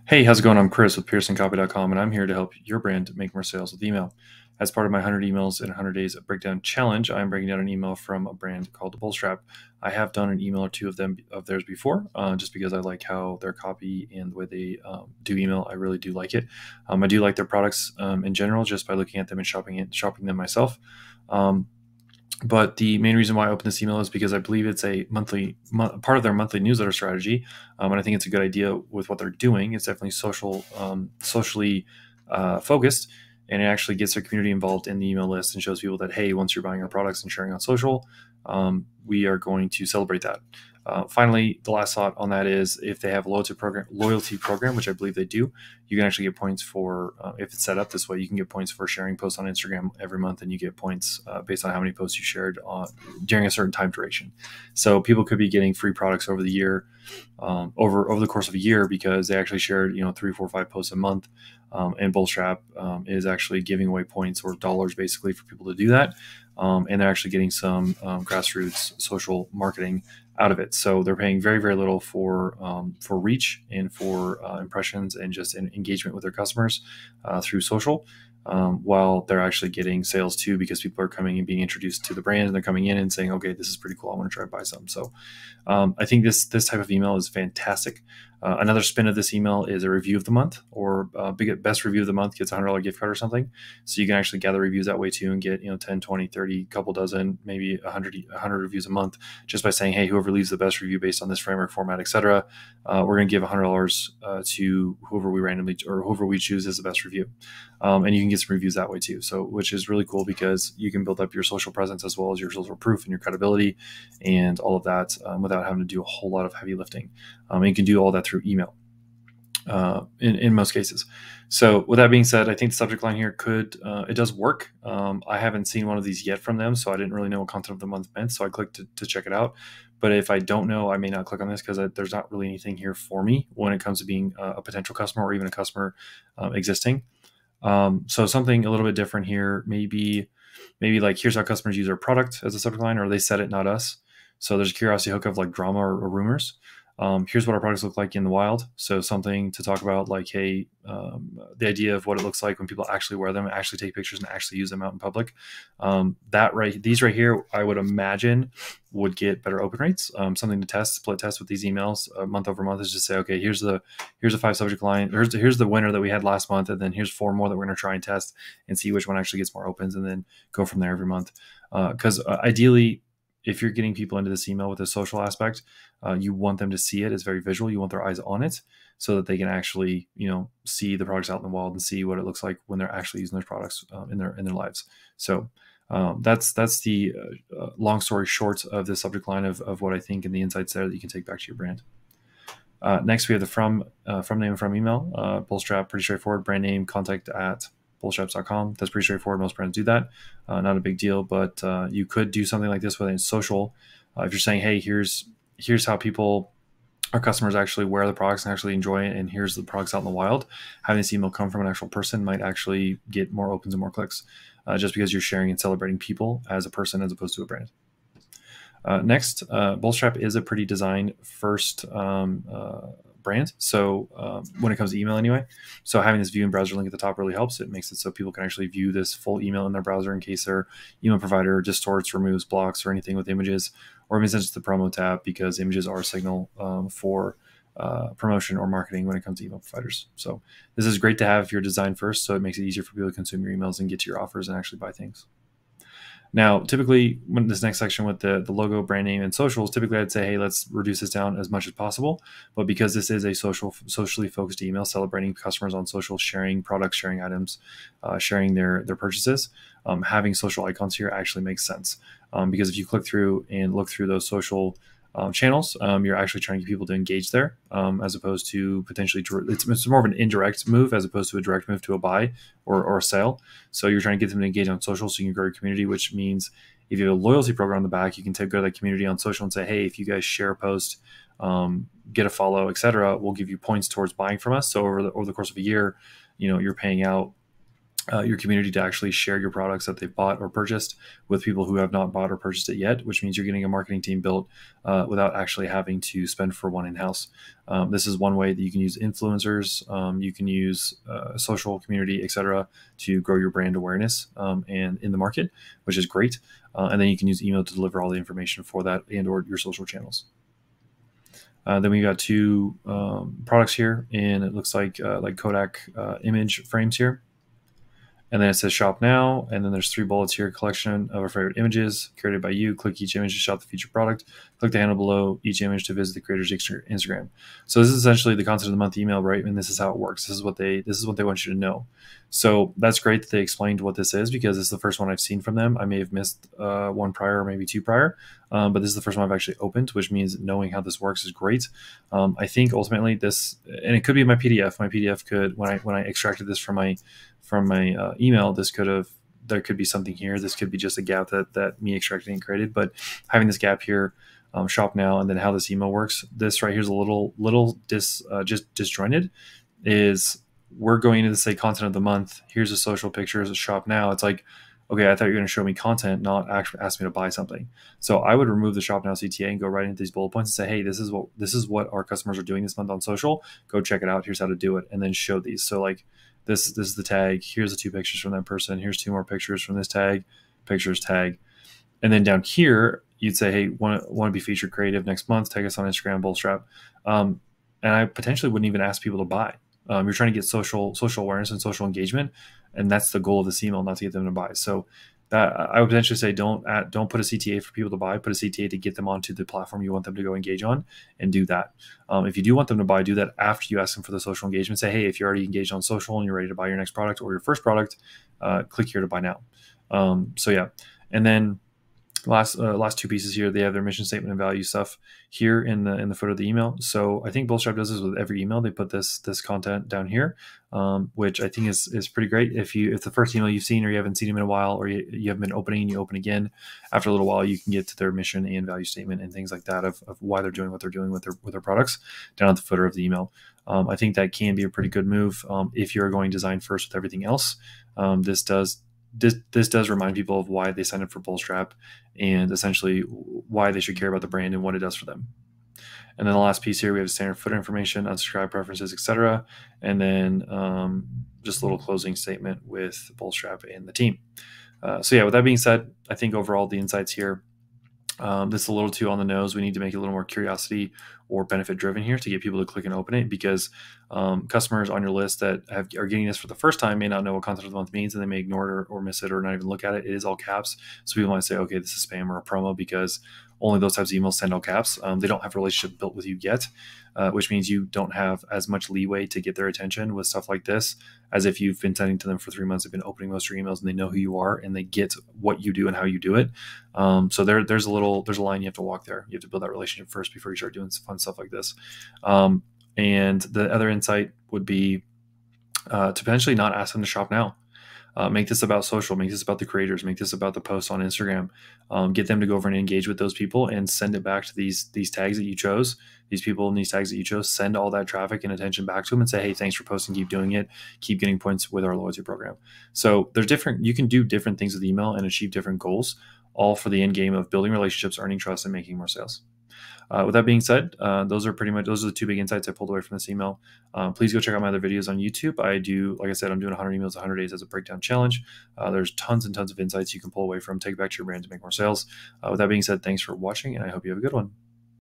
Hey, how's it going? I'm Chris with PearsonCopy.com, and I'm here to help your brand make more sales with email. As part of my 100 emails in 100 days breakdown challenge, I'm breaking down an email from a brand called Bullstrap. I have done an email or two of theirs before, just because I like how their copy and the way they do email. I really do like it. I do like their products in general, just by looking at them and shopping them myself. Um, but the main reason why I opened this email is because I believe it's a part of their monthly newsletter strategy, and I think it's a good idea with what they're doing. It's definitely socially focused, and it actually gets their community involved in the email list and shows people that, hey, once you're buying our products and sharing on social, we are going to celebrate that. Finally, the last thought on that is if they have a loyalty program, which I believe they do, you can actually get points for, if it's set up this way, you can get points for sharing posts on Instagram every month, and you get points based on how many posts you shared during a certain time duration. So people could be getting free products over the year, over the course of a year, because they actually shared 3, 4, 5 posts a month. And Bullstrap is actually giving away points or dollars basically for people to do that. And they're actually getting some grassroots social marketing out of it. So they're paying very, very little for reach and for impressions and just engagement with their customers through social, while they're actually getting sales too, because people are coming and being introduced to the brand, and they're coming in and saying, okay, this is pretty cool, I want to try to buy some. So I think this type of email is fantastic. Another spin of this email is a review of the month, or best review of the month gets a $100 gift card or something. So you can actually gather reviews that way too and get 10, 20, 30, couple dozen, maybe 100 reviews a month, just by saying, hey, whoever leaves the best review based on this framework, format, etc., we're going to give $100 to whoever we randomly or whoever we choose as the best review. And you can get some reviews that way too. So, which is really cool, because you can build up your social presence as well as your social proof and your credibility and all of that without having to do a whole lot of heavy lifting. And you can do all that through email in most cases. So with that being said, I think the subject line here it does work. I haven't seen one of these yet from them, so I didn't really know what content of the month meant. So I clicked to check it out. But if I don't know, I may not click on this, because there's not really anything here for me when it comes to being a potential customer or even a customer existing. So something a little bit different here, maybe like, here's how customers use our product as a subject line, or they said it, not us. So there's a curiosity hook of like drama or rumors. Here's what our products look like in the wild. So something to talk about, like, hey, the idea of what it looks like when people actually wear them, actually take pictures, and actually use them out in public. These right here, I would imagine would get better open rates. Something to split test with these emails month over month is just say, okay, here's a 5 subject line. Here's the winner that we had last month, and then here's 4 more that we're going to try and test and see which one actually gets more opens, and then go from there every month. Because ideally, if you're getting people into this email with a social aspect, you want them to see it. It's very visual. You want their eyes on it, so that they can actually, see the products out in the wild and see what it looks like when they're actually using those products in their lives. So that's the long story short of the subject line of what I think, and the insights there that you can take back to your brand. Next, we have the from name and from email. Bullstrap, pretty straightforward. Brand name, contact at bullstraps.com. That's pretty straightforward. Most brands do that. Not a big deal, but you could do something like this within social. If you're saying, hey, here's how our customers actually wear the products and actually enjoy it, and here's the products out in the wild, having this email come from an actual person might actually get more opens and more clicks, just because you're sharing and celebrating people as a person as opposed to a brand. Next, Bullstrap is a pretty design first brand. So when it comes to email anyway, so having this view and browser link at the top really helps. It makes it so people can actually view this full email in their browser in case their email provider distorts, removes, blocks, or anything with images, or even sends it to the promo tab, because images are a signal for promotion or marketing when it comes to email providers. So this is great to have if you're design first, so it makes it easier for people to consume your emails and get to your offers and actually buy things. Now, typically, when this next section with the logo, brand name, and socials, typically I'd say, hey, let's reduce this down as much as possible. But because this is a socially focused email, celebrating customers on social, sharing products, sharing items, sharing their purchases, having social icons here actually makes sense. Because if you click through and look through those social channels, you're actually trying to get people to engage there, as opposed to potentially, it's more of an indirect move as opposed to a direct move to a buy or a sale. So you're trying to get them to engage on social so you can grow your community, which means if you have a loyalty program on the back, you can go to that community on social and say, hey, if you guys share a post, get a follow, etc., we'll give you points towards buying from us. So over the course of a year, you're paying out your community to actually share your products that they've bought or purchased with people who have not bought or purchased it yet, which means you're getting a marketing team built without actually having to spend for one in-house. This is one way that you can use influencers, you can use social community, etc., to grow your brand awareness and in the market, which is great. And then you can use email to deliver all the information for that and or your social channels. Then we got two products here, and it looks like Kodak image frames here. And then it says shop now. And then there's 3 bullets here: collection of our favorite images created by you. Click each image to shop the featured product. Click the handle below each image to visit the creator's Instagram. So this is essentially the content of the month email, right? And this is how it works. This is what they want you to know. So that's great that they explained what this is, because this is the first one I've seen from them. I may have missed one prior or maybe 2 prior, but this is the first one I've actually opened, which means knowing how this works is great. I think ultimately this, and it could be my PDF. My PDF could, when I extracted this from my email, there could be something here. This could be just a gap that me extracting and created, but having this gap here, shop now, and then how this email works. This right here is a little just disjointed. Is we're going into say content of the month. Here's a social picture as a shop now. It's like, okay, I thought you were going to show me content, not actually ask me to buy something. So I would remove the shop now CTA and go right into these bullet points and say, hey, this is what our customers are doing this month on social. Go check it out. Here's how to do it, and then show these. So like this is the tag. Here's the 2 pictures from that person. Here's 2 more pictures from this tag. Pictures tag, and then down here you'd say, hey, want to be featured creative next month? Tag us on Instagram, Bullstrap. And I potentially wouldn't even ask people to buy. You're trying to get social awareness and social engagement, and that's the goal of this email, not to get them to buy. So that I would potentially say don't put a CTA for people to buy, put a CTA to get them onto the platform you want them to go engage on, and do that. If you do want them to buy, do that after you ask them for the social engagement. Say, hey, if you're already engaged on social and you're ready to buy your next product or your first product, click here to buy now. So yeah, and then last 2 pieces here, they have their mission statement and value stuff here in the footer of the email. So I think Bullstrap does this with every email. They put this content down here, which I think is pretty great. If the first email you've seen, or you haven't seen them in a while, or you haven't been opening and you open again after a little while, you can get to their mission and value statement and things like that of why they're doing what they're doing with their products down at the footer of the email. I think that can be a pretty good move if you're going design first with everything else. This does remind people of why they signed up for Bullstrap, and essentially why they should care about the brand and what it does for them. And then the last piece here, we have standard footer information, unsubscribe preferences, etc. And then just a little closing statement with Bullstrap and the team. So yeah, with that being said, I think overall the insights here, this is a little too on the nose. We need to make it a little more curiosity or benefit driven here to get people to click and open it, because customers on your list that are getting this for the first time may not know what content of the month means, and they may ignore it or miss it or not even look at it. It is all caps. So people might say, okay, this is spam or a promo, because only those types of emails send all caps. They don't have a relationship built with you yet, which means you don't have as much leeway to get their attention with stuff like this as if you've been sending to them for 3 months, they've been opening most of your emails, and they know who you are and they get what you do and how you do it. So there's a line you have to walk there. You have to build that relationship first before you start doing fun stuff like this. And the other insight would be to potentially not ask them to shop now. Make this about social, make this about the creators, make this about the posts on Instagram. Get them to go over and engage with those people and send it back to these tags that you chose, these people and these tags that you chose. Send all that traffic and attention back to them and say, hey, thanks for posting, keep doing it, keep getting points with our loyalty program. So you can do different things with email and achieve different goals, all for the end game of building relationships, earning trust, and making more sales. With that being said, those are the 2 big insights I pulled away from this email. Please go check out my other videos on YouTube. Like I said, I'm doing 100 emails, 100 days as a breakdown challenge. There's tons and tons of insights you can pull away from, take it back to your brand to make more sales. With that being said, thanks for watching, and I hope you have a good one.